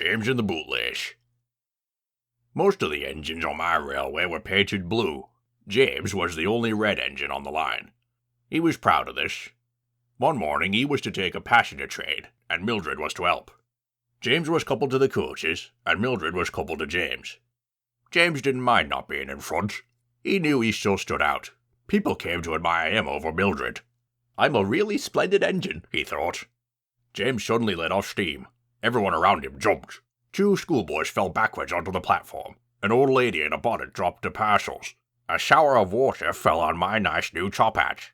James and the Bootlashe. Most of the engines on my railway were painted blue. James was the only red engine on the line. He was proud of this. One morning he was to take a passenger train, and Mildred was to help. James was coupled to the coaches, and Mildred was coupled to James. James didn't mind not being in front. He knew he still stood out. People came to admire him over Mildred. I'm a really splendid engine, he thought. James suddenly let off steam. Everyone around him jumped. 2 schoolboys fell backwards onto the platform. An old lady in a bonnet dropped her parcels. A shower of water fell on my nice new top hat.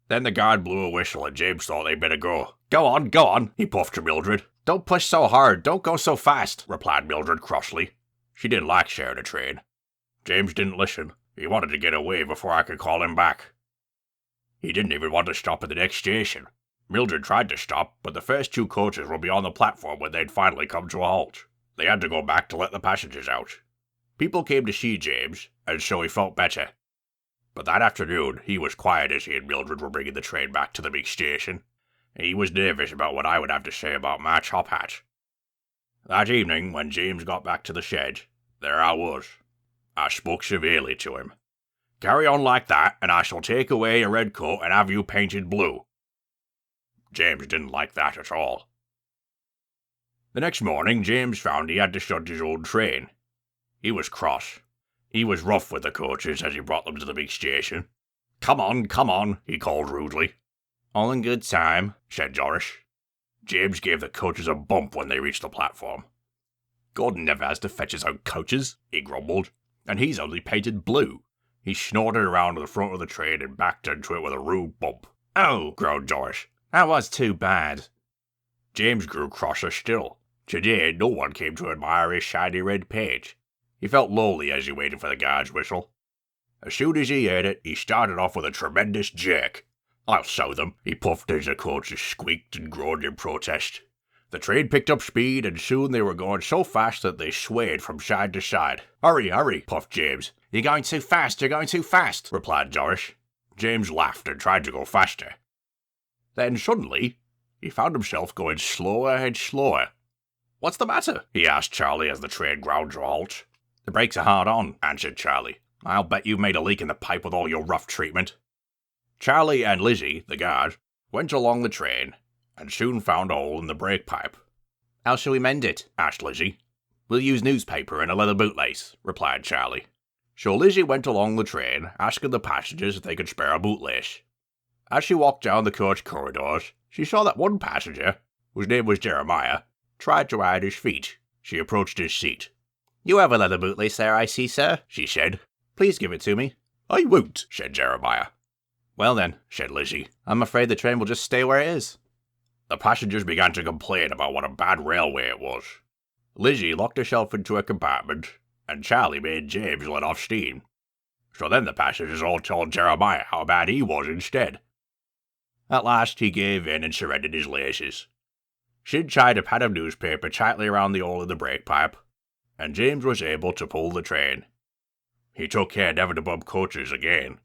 Then the guard blew a whistle and James thought they'd better go. Go on, he puffed to Mildred. Don't push so hard, don't go so fast, replied Mildred crossly. She didn't like sharing a train. James didn't listen. He wanted to get away before I could call him back. He didn't even want to stop at the next station. Mildred tried to stop, but the first 2 coaches would be on the platform when they'd finally come to a halt. They had to go back to let the passengers out. People came to see James, and so he felt better. But that afternoon, he was quiet as he and Mildred were bringing the train back to the big station. He was nervous about what I would have to say about my top hat. That evening, when James got back to the shed, there I was. I spoke severely to him. Carry on like that, and I shall take away your red coat and have you painted blue. James didn't like that at all. The next morning, James found he had to shunt his old train. He was cross. He was rough with the coaches as he brought them to the big station. Come on, he called rudely. All in good time, said Joris. James gave the coaches a bump when they reached the platform. Gordon never has to fetch his own coaches, he grumbled, and he's only painted blue. He snorted around to the front of the train and backed into it with a rude bump. Oh, groaned Joris. That was too bad. James grew crosser still. Today, no one came to admire his shiny red paint. He felt lonely as he waited for the guard's whistle. As soon as he heard it, he started off with a tremendous jerk. I'll show them, he puffed as the coaches squeaked and groaned in protest. The train picked up speed, and soon they were going so fast that they swayed from side to side. Hurry, puffed James. You're going too fast, replied Joris. James laughed and tried to go faster. Then suddenly, he found himself going slower and slower. What's the matter? He asked Charlie as the train ground to a halt. The brakes are hard on, answered Charlie. I'll bet you've made a leak in the pipe with all your rough treatment. Charlie and Lizzie, the guard, went along the train and soon found a hole in the brake pipe. How shall we mend it? Asked Lizzie. We'll use newspaper and a leather bootlace, replied Charlie. So Lizzie went along the train, asking the passengers if they could spare a bootlace. As she walked down the coach corridors, she saw that one passenger, whose name was Jeremiah, tried to hide his feet. She approached his seat. You have a leather bootlace there, I see, sir, she said. Please give it to me. I won't, said Jeremiah. Well then, said Lizzie, I'm afraid the train will just stay where it is. The passengers began to complain about what a bad railway it was. Lizzie locked herself into a compartment, and Charlie made James let off steam. So then the passengers all told Jeremiah how bad he was instead. At last he gave in and surrendered his laces. Sid tied a pad of newspaper tightly around the hole in the brake pipe, and James was able to pull the train. He took care never to bump coaches again.